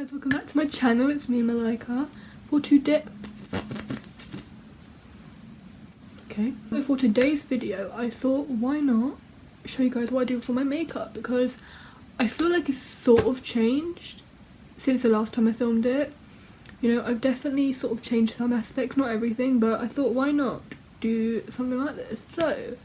guys, welcome back to my channel. It's me, Malika. For today's video, I thought, why not show you guys what I do for my makeup, because I feel like it's sort of changed since the last time I filmed it. You know, I've definitely sort of changed some aspects, not everything, but I thought, why not do something like this? So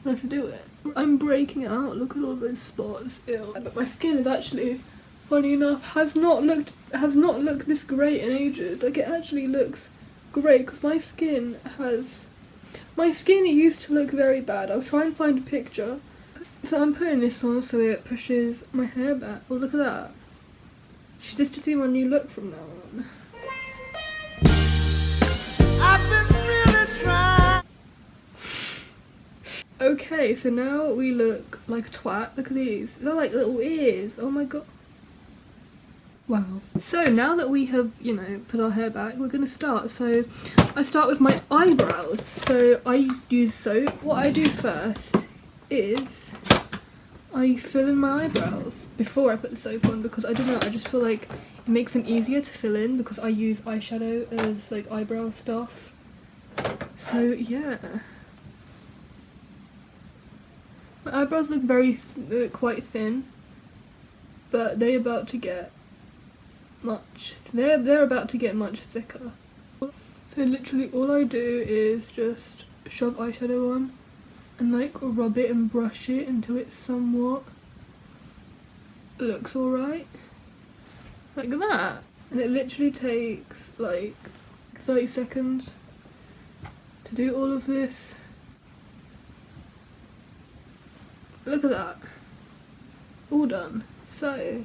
let's do it. I'm breaking out. Look at all those spots. Ew. But my skin is actually, funny enough, has not looked this great in ages. Like, it actually looks great because my skin used to look very bad. I'll try and find a picture. So I'm putting this on so it pushes my hair back. Oh, look at that. Should this just be my new look from now on? I've been really trying. Okay, so now we look like a twat. Look at these. They're like little ears. Oh my god. Wow. So now that we have, you know, put our hair back, we're gonna start. So I start with my eyebrows. So I use soap. What I do first is I fill in my eyebrows before I put the soap on, because I don't know, I just feel like it makes them easier to fill in because I use eyeshadow as like eyebrow stuff. So yeah. My eyebrows look quite thin, but they're about to get much thicker. So literally all I do is just shove eyeshadow on and like rub it and brush it until it somewhat looks alright. Like that. And it literally takes like 30 seconds to do all of this. Look at that. All done. So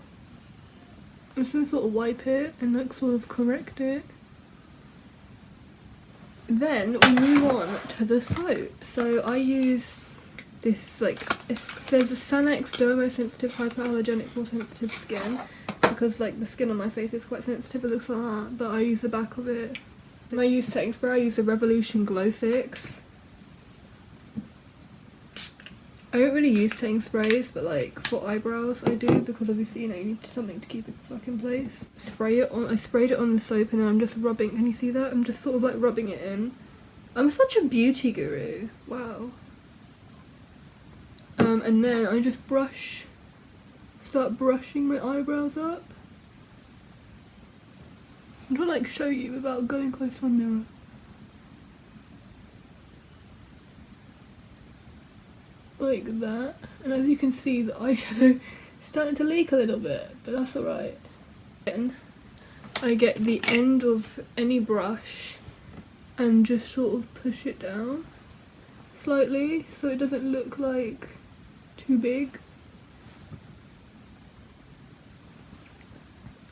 I'm just gonna sort of wipe it and like sort of correct it. Then we move on to the soap. So I use this, like, it says the Sanex Dermo Sensitive Hypoallergenic for Sensitive Skin, because like the skin on my face is quite sensitive, it looks like that, but I use the back of it. And I use setting spray. I use the Revolution Glow Fix. I don't really use setting sprays, but like for eyebrows I do, because obviously, you know, you need something to keep it back in place. Spray it on. I sprayed it on the soap and then I'm just rubbing. Can you see that? I'm just sort of like rubbing it in. I'm such a beauty guru. Wow. And then I just start brushing my eyebrows up. I'm trying to like show you without going close to my mirror. Like that, and as you can see, the eyeshadow is starting to leak a little bit, but that's alright. Then I get the end of any brush and just sort of push it down slightly so it doesn't look like too big.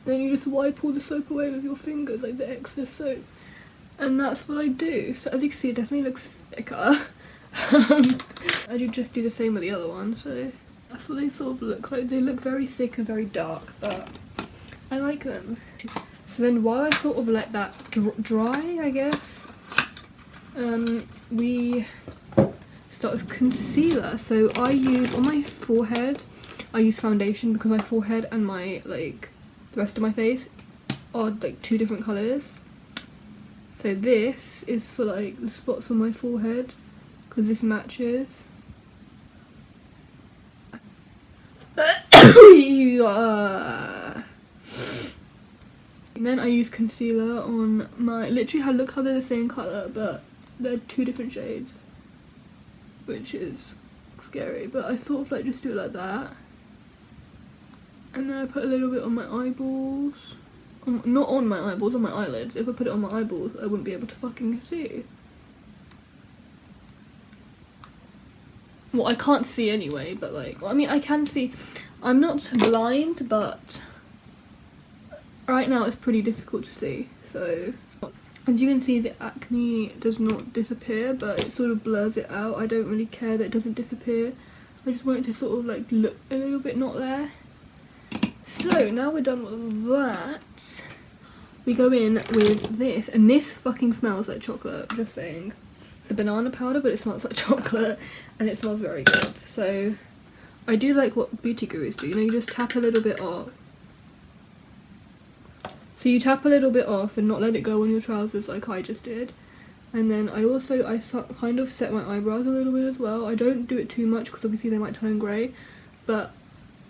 Then you just wipe all the soap away with your fingers, like the excess soap, and that's what I do. So as you can see, it definitely looks thicker. I just do the same with the other one, so that's what they sort of look like. They look very thick and very dark, but I like them. So then while I sort of let that dry, I guess, we start with concealer. So I use, on my forehead, I use foundation because my forehead and my, like, the rest of my face are like two different colours. So this is for like the spots on my forehead, because this matches. And then I use concealer on my, literally look how they're the same colour, but they're two different shades, which is scary, but I sort of like just do it like that. And then I put a little bit on my eyeballs. Not on my eyeballs, on my eyelids. If I put it on my eyeballs, I wouldn't be able to fucking see. Well, I can't see anyway, but like, well, I mean, I can see. I'm not blind, but right now it's pretty difficult to see. So, as you can see, the acne does not disappear, but it sort of blurs it out. I don't really care that it doesn't disappear. I just want it to sort of like look a little bit not there. So, now we're done with that. We go in with this, and this fucking smells like chocolate, just saying. It's a banana powder, but it smells like chocolate, and it smells very good. So I do like what beauty gurus do, you know, you just tap a little bit off So you tap a little bit off and not let it go on your trousers like I just did. And then I kind of set my eyebrows a little bit as well. I don't do it too much because obviously they might turn grey, but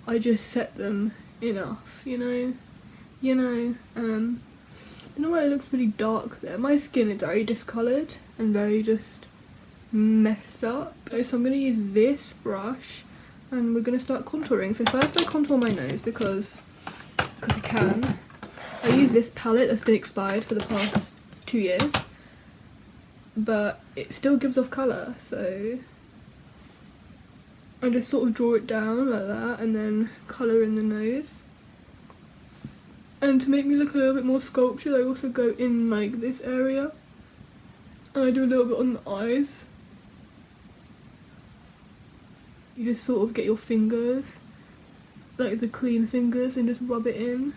I just set them enough, you know. You know where it looks really dark there? My skin is very discoloured and very just messed up. So I'm going to use this brush and we're going to start contouring. So first I contour my nose because I can. I use this palette that's been expired for the past 2 years, but it still gives off colour, so I just sort of draw it down like that and then colour in the nose. And to make me look a little bit more sculptured, I also go in like this area and I do a little bit on the eyes. You just sort of get your fingers, like the clean fingers, and just rub it in.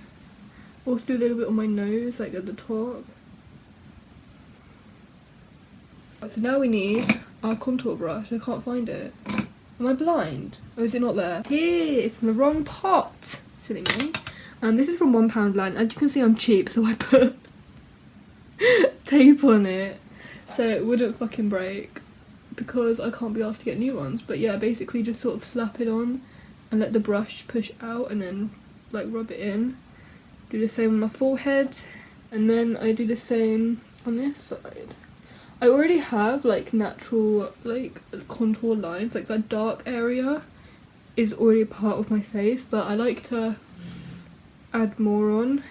Also do a little bit on my nose, like at the top. So now we need our contour brush. I can't find it. Am I blind? Or is it not there? Yeah, it's in the wrong pot. Silly me. This is from £1 As you can see, I'm cheap, so I put tape on it so it wouldn't fucking break because I can't be asked to get new ones. But yeah, basically just sort of slap it on and let the brush push out and then like rub it in. Do the same on my forehead and then I do the same on this side. I already have like natural like contour lines, like that dark area is already part of my face, but I like to add more on,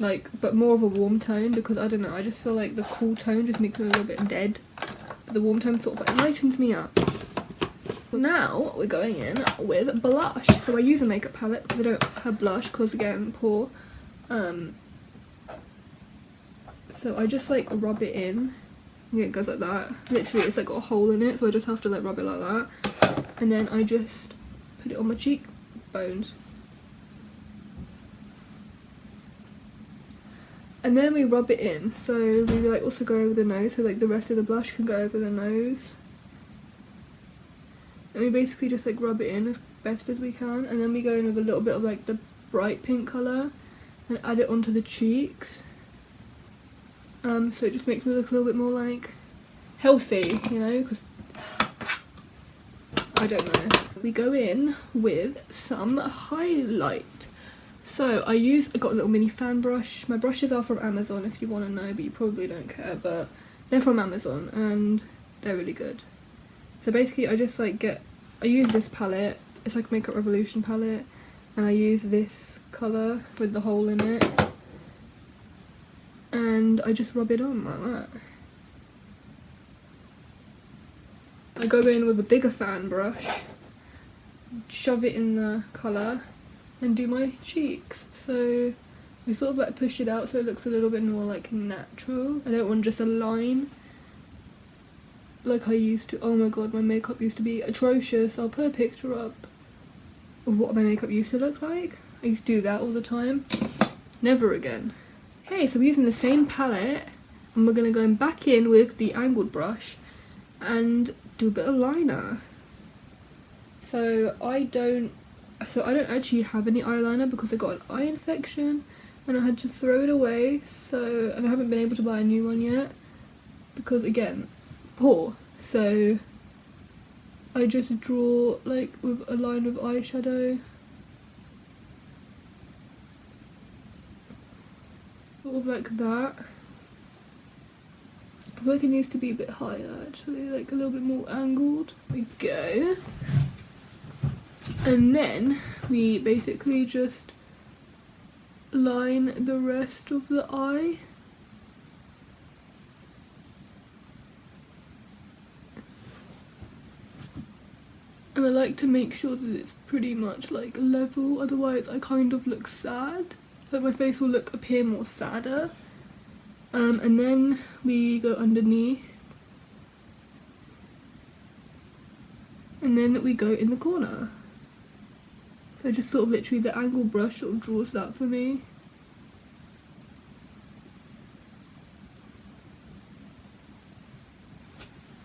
like, but more of a warm tone because I don't know, I just feel like the cool tone just makes it a little bit dead, but the warm tone sort of like lightens me up. Now we're going in with blush. So I use a makeup palette because I don't have blush because again, poor. So I just like rub it in. Yeah, it goes like that. Literally it's like got a hole in it, so I just have to like rub it like that. And then I just put it on my cheekbones. And then we rub it in. So we like also go over the nose, so like the rest of the blush can go over the nose. And we basically just like rub it in as best as we can, and then we go in with a little bit of like the bright pink colour and add it onto the cheeks. So it just makes me look a little bit more like healthy, you know, because I don't know. We go in with some highlight. So I got a little mini fan brush. My brushes are from Amazon if you want to know, but you probably don't care, but they're from Amazon and they're really good. So basically I just like I use this palette, it's like Makeup Revolution palette, and I use this colour with the hole in it, and I just rub it on like that. I go in with a bigger fan brush, shove it in the colour, and do my cheeks. So I sort of like push it out so it looks a little bit more like natural. I don't want just a line like I used to. Oh my god, my makeup used to be atrocious. I'll put a picture up of what my makeup used to look like. I used to do that all the time. Never again. Okay, so we're using the same palette and we're going to go back in with the angled brush and do a bit of liner. So I don't actually have any eyeliner because I got an eye infection and I had to throw it away, and I haven't been able to buy a new one yet because again, poor. So I just draw like with a line of eyeshadow, sort of like that. I feel like it needs to be a bit higher actually, like a little bit more angled. There we go. And then we basically just line the rest of the eye. And I like to make sure that it's pretty much like level, otherwise I kind of look sad. Like my face will appear more sadder. And then we go underneath. And then we go in the corner. So just sort of literally the angled brush sort of draws that for me.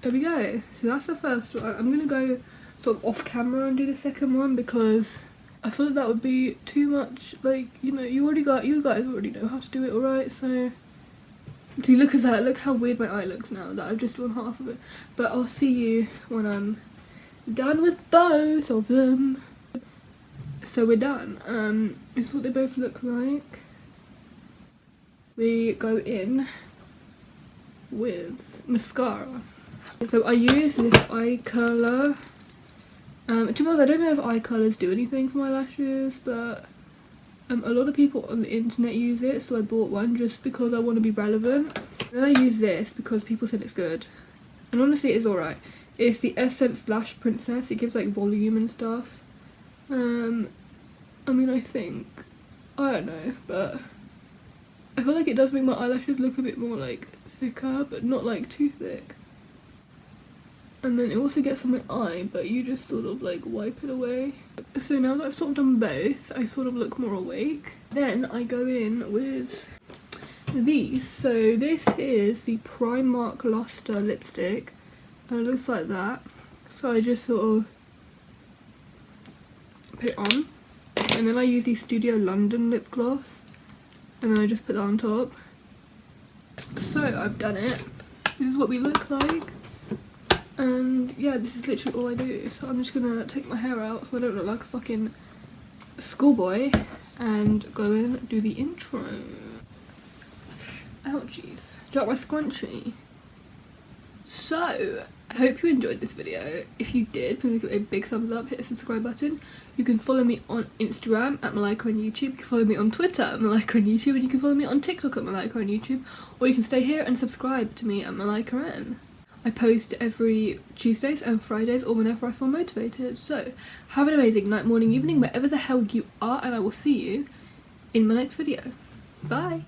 There we go. So that's the first one. I'm going to go sort of off camera and do the second one because I feel like that would be too much, like, you know, you guys already know how to do it, alright, so... See, look at that, look how weird my eye looks now that I've just done half of it. But I'll see you when I'm done with both of them. So we're done. This is what they both look like. We go in with mascara. So I use this eye curler. To be honest, I don't know if eye colours do anything for my lashes, but a lot of people on the internet use it, so I bought one just because I want to be relevant. And then I use this because people said it's good, and honestly it's alright. It's the Essence Lash Princess. It gives like volume and stuff. I mean, I don't know, but I feel like it does make my eyelashes look a bit more like thicker, but not like too thick. And then it also gets on my eye, but you just sort of like wipe it away. So now that I've sort of done both, I sort of look more awake. Then I go in with these. So this is the Primark Lustre lipstick, and it looks like that. So I just sort of put it on, and then I use the Studio London lip gloss, and then I just put that on top. So I've done it. This is what we look like. And yeah, this is literally all I do. So I'm just gonna take my hair out so I don't look like a fucking schoolboy and go in and do the intro. Ouchies. Drop my scrunchie. So, I hope you enjoyed this video. If you did, please give it a big thumbs up, hit the subscribe button. You can follow me on Instagram at Malika on YouTube. You can follow me on Twitter at Malika on YouTube, and you can follow me on TikTok at Malika on YouTube. Or you can stay here and subscribe to me at Malika N. I post every Tuesdays and Fridays or whenever I feel motivated. So, have an amazing night, morning, evening, wherever the hell you are, and I will see you in my next video. Bye!